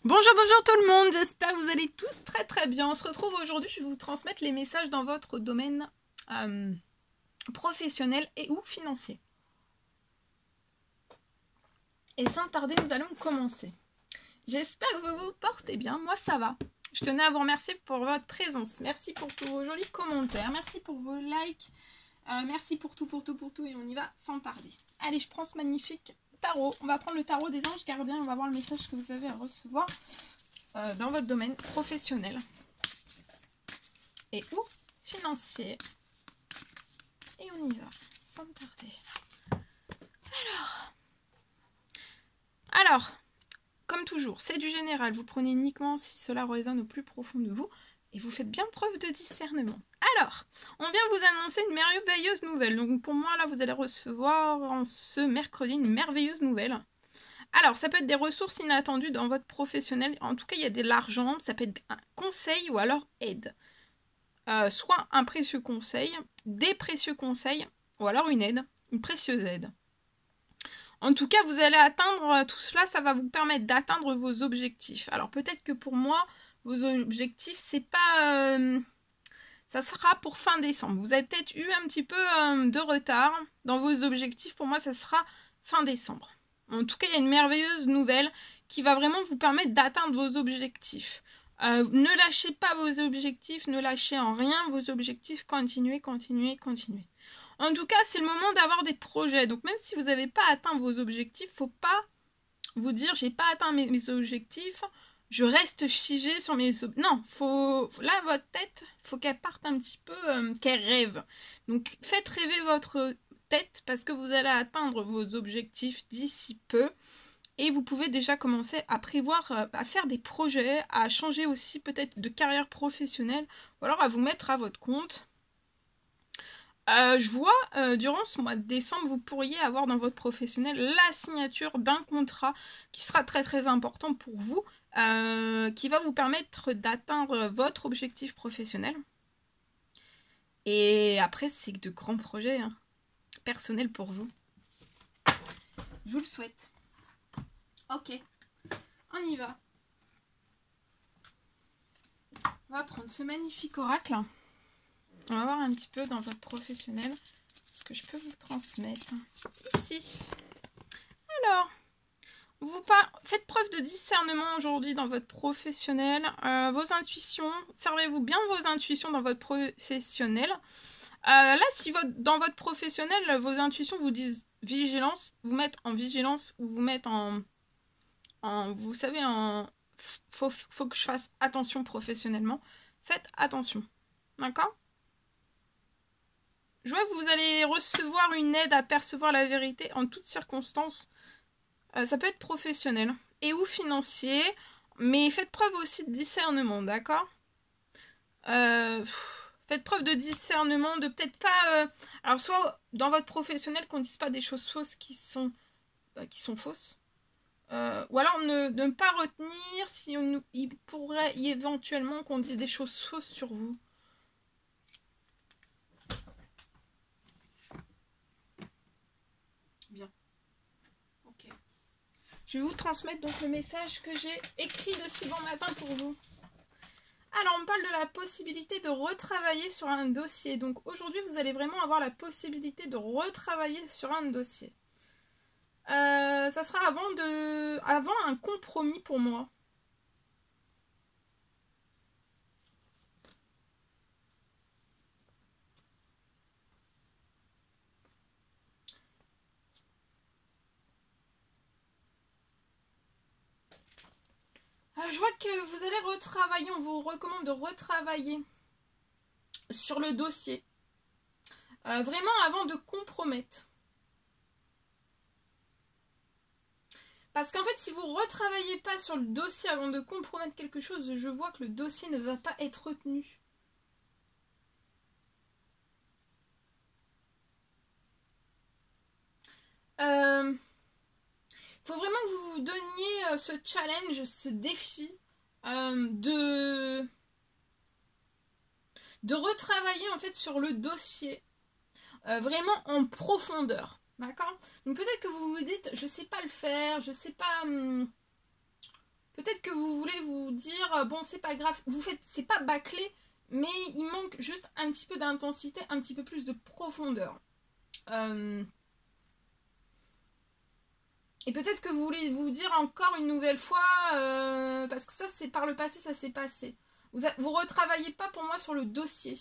Bonjour, bonjour tout le monde, j'espère que vous allez tous très très bien. On se retrouve aujourd'hui, je vais vous transmettre les messages dans votre domaine professionnel et ou financier. Et sans tarder, nous allons commencer. J'espère que vous vous portez bien, moi ça va. Je tenais à vous remercier pour votre présence. Merci pour tous vos jolis commentaires, merci pour vos likes, merci pour tout et on y va sans tarder. Allez, je prends ce magnifique tarot. On va prendre le tarot des anges gardiens, on va voir le message que vous avez à recevoir dans votre domaine professionnel et ou financier. Et on y va sans tarder. Alors, comme toujours, c'est du général. Vous prenez uniquement si cela résonne au plus profond de vous et vous faites bien preuve de discernement. Alors, on vient vous annoncer une merveilleuse nouvelle. Donc pour moi, là, vous allez recevoir en ce mercredi une merveilleuse nouvelle. Alors, ça peut être des ressources inattendues dans votre professionnel. En tout cas, il y a de l'argent. Ça peut être un conseil ou alors aide. Soit un précieux conseil, des précieux conseils, ou alors une aide, une précieuse aide. En tout cas, vous allez atteindre tout cela, ça va vous permettre d'atteindre vos objectifs. Alors peut-être que pour moi, vos objectifs, c'est pas... ça sera pour fin décembre. Vous avez peut-être eu un petit peu de retard dans vos objectifs. Pour moi, ça sera fin décembre. En tout cas, il y a une merveilleuse nouvelle qui va vraiment vous permettre d'atteindre vos objectifs. Ne lâchez pas vos objectifs, ne lâchez en rien vos objectifs, continuez. En tout cas, c'est le moment d'avoir des projets. Donc même si vous n'avez pas atteint vos objectifs, faut pas vous dire j'ai pas atteint mes objectifs, je reste figé sur mes objectifs. Non, là votre tête, faut qu'elle parte un petit peu, qu'elle rêve. Donc faites rêver votre tête parce que vous allez atteindre vos objectifs d'ici peu. Et vous pouvez déjà commencer à prévoir, à faire des projets, à changer aussi peut-être de carrière professionnelle, ou alors à vous mettre à votre compte. Je vois, durant ce mois de décembre, vous pourriez avoir dans votre professionnel la signature d'un contrat qui sera très très important pour vous, qui va vous permettre d'atteindre votre objectif professionnel. Et après, c'est de grands projets personnels pour vous. Je vous le souhaite. Ok, on y va. On va prendre ce magnifique oracle. On va voir un petit peu dans votre professionnel ce que je peux vous transmettre. Ici. Alors, faites preuve de discernement aujourd'hui dans votre professionnel. Vos intuitions, servez-vous bien vos intuitions dans votre professionnel. Là, si dans votre professionnel, vos intuitions vous disent vigilance, vous mettent en vigilance ou vous mettent vous savez, faut que je fasse attention professionnellement. Faites attention. D'accord ? Je vois que vous allez recevoir une aide à percevoir la vérité en toutes circonstances. Ça peut être professionnel et ou financier, mais faites preuve aussi de discernement, d'accord ? Faites preuve de discernement, de peut-être pas... alors soit dans votre professionnel qu'on ne dise pas des choses fausses qui sont fausses, ou alors ne pas retenir si il pourrait y éventuellement qu'on dise des choses fausses sur vous. Bien. Ok. Je vais vous transmettre donc le message que j'ai écrit de si bon matin pour vous. Alors, on parle de la possibilité de retravailler sur un dossier. Donc aujourd'hui, vous allez vraiment avoir la possibilité de retravailler sur un dossier. Ça sera avant un compromis pour moi. Je vois que vous allez retravailler, on vous recommande de retravailler sur le dossier. Vraiment avant de compromettre. Parce qu'en fait, si vous ne retravaillez pas sur le dossier avant de compromettre quelque chose, je vois que le dossier ne va pas être retenu. Faut vraiment que vous vous donniez ce challenge, ce défi de retravailler en fait sur le dossier vraiment en profondeur. D'accord ? Donc peut-être que vous vous dites, je sais pas le faire, je sais pas... peut-être Peut-être que vous voulez vous dire, bon, c'est pas grave, c'est pas bâclé, mais il manque juste un petit peu d'intensité, un petit peu plus de profondeur. Et peut-être que vous voulez vous dire encore une nouvelle fois, parce que ça, c'est par le passé, ça s'est passé. Vous retravaillez pas pour moi sur le dossier.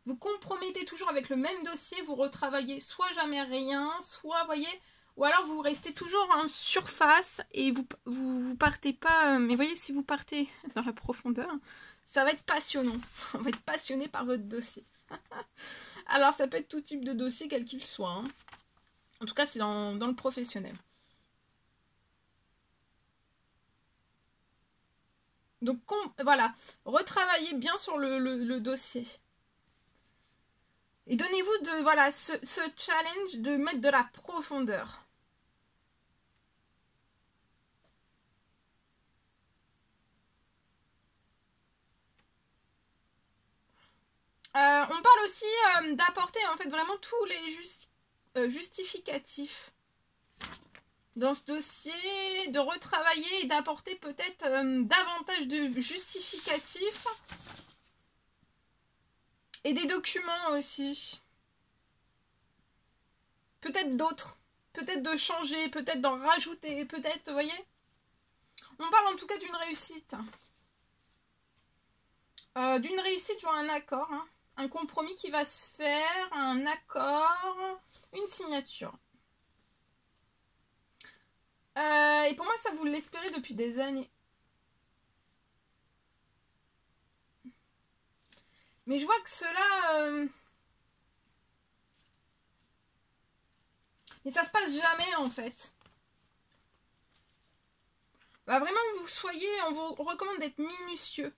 Vous compromettez toujours avec le même dossier, vous retravaillez soit jamais rien, soit, voyez, ou alors vous restez toujours en surface et vous partez pas. Mais voyez, si vous partez dans la profondeur, ça va être passionnant. On va être passionné par votre dossier. Alors, ça peut être tout type de dossier, quel qu'il soit. Hein. En tout cas, c'est dans le professionnel. Donc, voilà, retravaillez bien sur le dossier. Et donnez-vous de voilà ce challenge de mettre de la profondeur. On parle aussi d'apporter en fait vraiment tous les justificatifs dans ce dossier, de retravailler et d'apporter peut-être davantage de justificatifs et des documents aussi. Peut-être d'autres, peut-être de changer, peut-être d'en rajouter, peut-être, vous voyez. On parle en tout cas d'une réussite. D'une réussite, genre un accord, hein. Un compromis qui va se faire, un accord, une signature. Et pour moi, ça, vous l'espérez depuis des années. Mais je vois que cela... Mais ça se passe jamais, en fait. Bah, vraiment, vous soyez... On vous recommande d'être minutieux.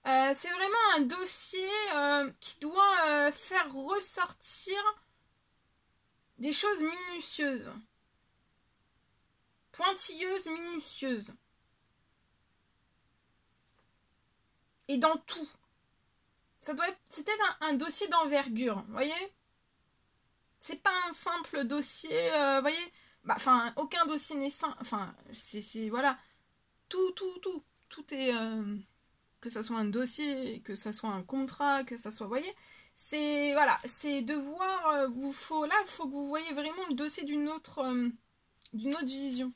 C'est vraiment un dossier qui doit faire ressortir des choses minutieuses. Pointilleuses, minutieuses. Et dans tout. Ça doit être... C'est peut-être un dossier d'envergure, vous voyez? C'est pas un simple dossier, vous voyez? Bah, enfin, aucun dossier n'est simple. Enfin, c'est... Voilà. Tout est... que ça soit un dossier, que ça soit un contrat, que ça soit... Vous voyez? C'est... Voilà. C'est de voir... Là, il faut que vous voyez vraiment le dossier d'une autre vision.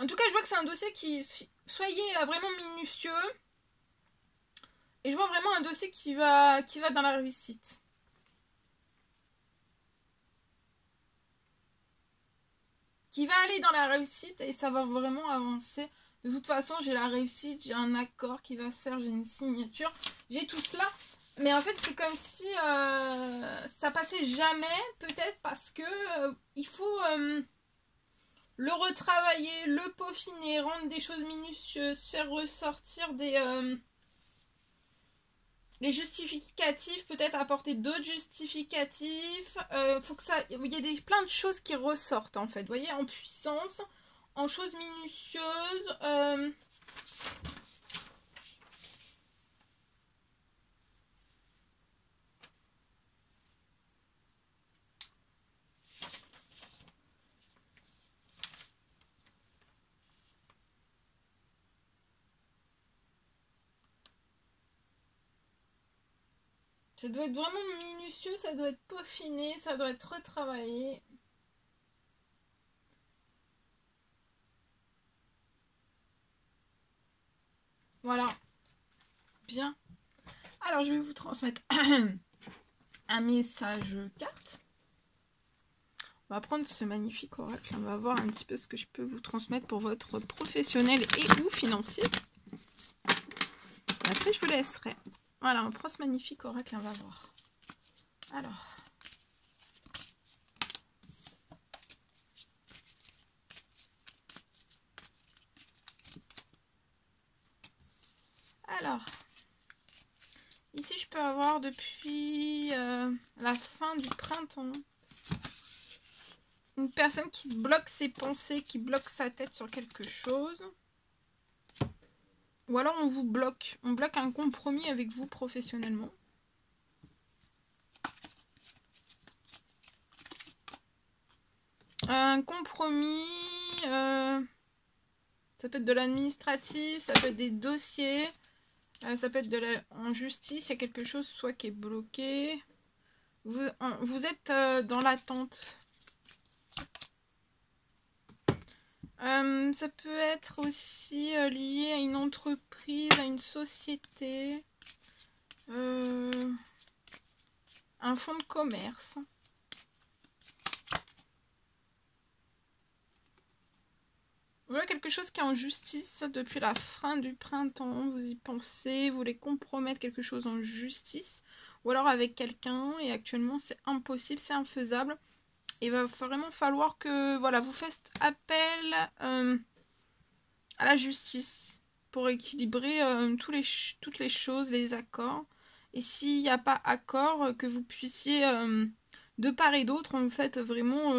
En tout cas, je vois que c'est un dossier qui... Soyez vraiment minutieux. Et je vois vraiment un dossier qui va dans la réussite. Qui va aller dans la réussite et ça va vraiment avancer. De toute façon, j'ai la réussite, j'ai un accord qui va se faire, j'ai une signature. J'ai tout cela. Mais en fait, c'est comme si ça passait jamais, peut-être parce que il faut... le retravailler, le peaufiner, rendre des choses minutieuses, faire ressortir les justificatifs, peut-être apporter d'autres justificatifs. Faut que ça, il y a plein de choses qui ressortent en fait, vous voyez, en puissance, en choses minutieuses. Ça doit être vraiment minutieux, ça doit être peaufiné, ça doit être retravaillé. Voilà. Bien. Alors, je vais vous transmettre un message carte. On va prendre ce magnifique oracle. On va voir un petit peu ce que je peux vous transmettre pour votre professionnel et ou financier. Et après, je vous laisserai. Voilà, on prend ce magnifique oracle, on va voir. Alors, ici je peux avoir depuis la fin du printemps une personne qui se bloque ses pensées, qui bloque sa tête sur quelque chose. Ou alors on vous bloque. On bloque un compromis avec vous professionnellement. Un compromis, ça peut être de l'administratif, ça peut être des dossiers, ça peut être en justice, il y a quelque chose soit qui est bloqué. Vous êtes dans l'attente. Ça peut être aussi lié à une entreprise, à une société, un fonds de commerce. Voilà quelque chose qui est en justice depuis la fin du printemps. Vous y pensez, vous voulez compromettre quelque chose en justice. Ou alors avec quelqu'un et actuellement c'est impossible, c'est infaisable. Il va vraiment falloir que voilà, vous fassiez appel à la justice pour équilibrer toutes les choses, les accords. Et s'il n'y a pas accord, que vous puissiez de part et d'autre en fait vraiment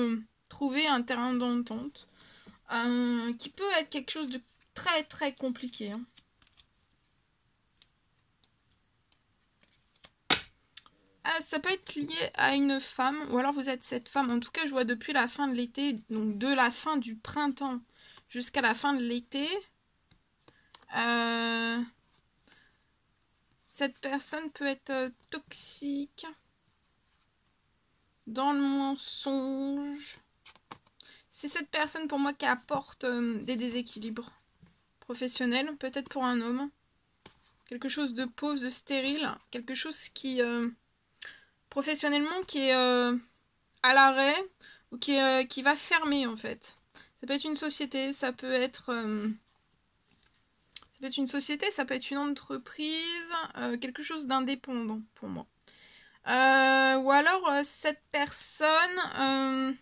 trouver un terrain d'entente. Qui peut être quelque chose de très très compliqué. Hein. Ça peut être lié à une femme, ou alors vous êtes cette femme. En tout cas, je vois depuis la fin de l'été, donc de la fin du printemps jusqu'à la fin de l'été. Cette personne peut être toxique, dans le mensonge. C'est cette personne pour moi qui apporte des déséquilibres professionnels, peut-être pour un homme. Quelque chose de pauvre, de stérile, quelque chose qui, professionnellement, qui est à l'arrêt ou qui va fermer en fait. Ça peut être une société, ça peut être une société, ça peut être une entreprise, quelque chose d'indépendant pour moi. Ou alors cette personne...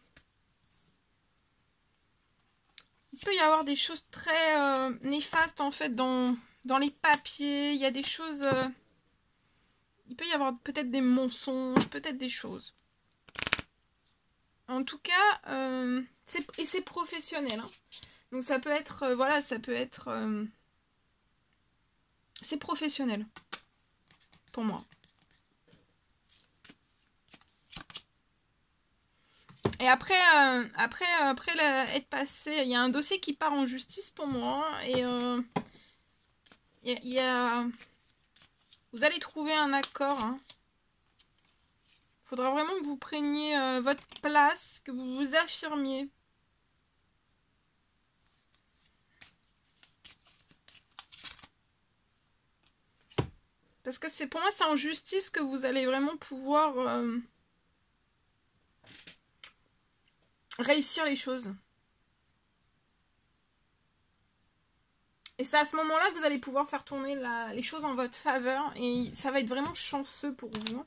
il peut y avoir des choses très néfastes en fait dans les papiers. Il y a des choses... il peut y avoir peut-être des mensonges, peut-être des choses. En tout cas, c'est professionnel. Hein. Donc ça peut être... voilà, ça peut être... c'est professionnel. Pour moi. Et après être passé, il y a un dossier qui part en justice pour moi. Et vous allez trouver un accord. Hein. Faudra vraiment que vous preniez votre place, que vous vous affirmiez. Parce que pour moi, c'est en justice que vous allez vraiment pouvoir réussir les choses. Et c'est à ce moment-là que vous allez pouvoir faire tourner les choses en votre faveur. Et ça va être vraiment chanceux pour vous.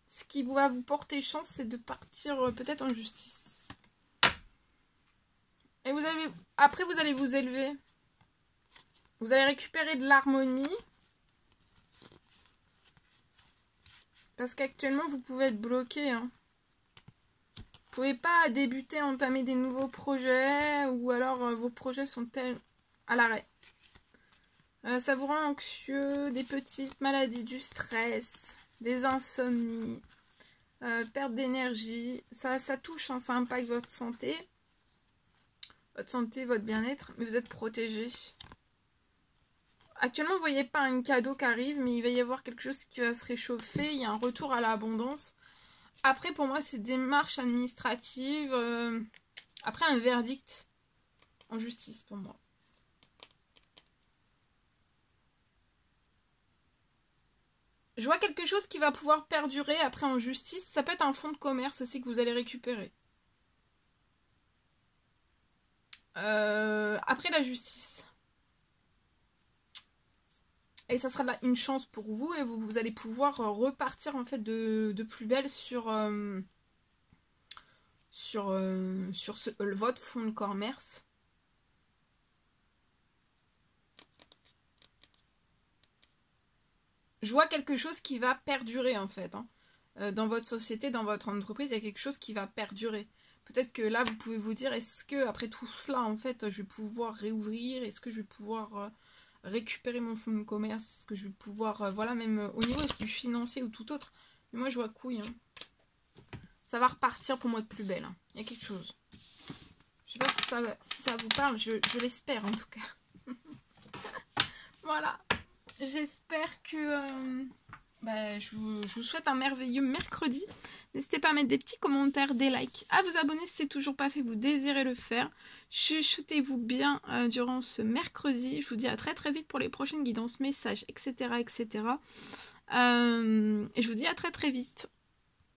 Ce qui va vous porter chance, c'est de partir peut-être en justice. Et après, vous allez vous élever. Vous allez récupérer de l'harmonie. Parce qu'actuellement, vous pouvez être bloqué. Hein. Vous pouvez pas débuter, entamer des nouveaux projets. Ou alors, vos projets sont à l'arrêt. Ça vous rend anxieux, des petites maladies, du stress, des insomnies, perte d'énergie. Ça touche, hein, ça impacte votre santé, votre bien-être, mais vous êtes protégé. Actuellement, vous ne voyez pas un cadeau qui arrive, mais il va y avoir quelque chose qui va se réchauffer. Il y a un retour à l'abondance. Après, pour moi, c'est des démarches administratives. Après, un verdict en justice, pour moi. Je vois quelque chose qui va pouvoir perdurer après en justice. Ça peut être un fonds de commerce aussi que vous allez récupérer. Après la justice. Et ça sera une chance pour vous et vous allez pouvoir repartir en fait de plus belle sur votre fonds de commerce. Je vois quelque chose qui va perdurer en fait. Hein. Dans votre société, dans votre entreprise, il y a quelque chose qui va perdurer. Peut-être que là, vous pouvez vous dire, est-ce que après tout cela, en fait, je vais pouvoir réouvrir? Est-ce que je vais pouvoir récupérer mon fonds de commerce, que je vais pouvoir, voilà, même au niveau du financier ou tout autre. Mais moi, je vois couille. Hein. Ça va repartir pour moi de plus belle. Hein. Il y a quelque chose. Je sais pas si ça vous parle, je l'espère en tout cas. Voilà. J'espère que... je vous souhaite un merveilleux mercredi. N'hésitez pas à mettre des petits commentaires, des likes, à vous abonner si ce n'est toujours pas fait, vous désirez le faire. Chuchotez-vous bien durant ce mercredi. Je vous dis à très très vite pour les prochaines guidances, messages, etc. etc. Et je vous dis à très très vite.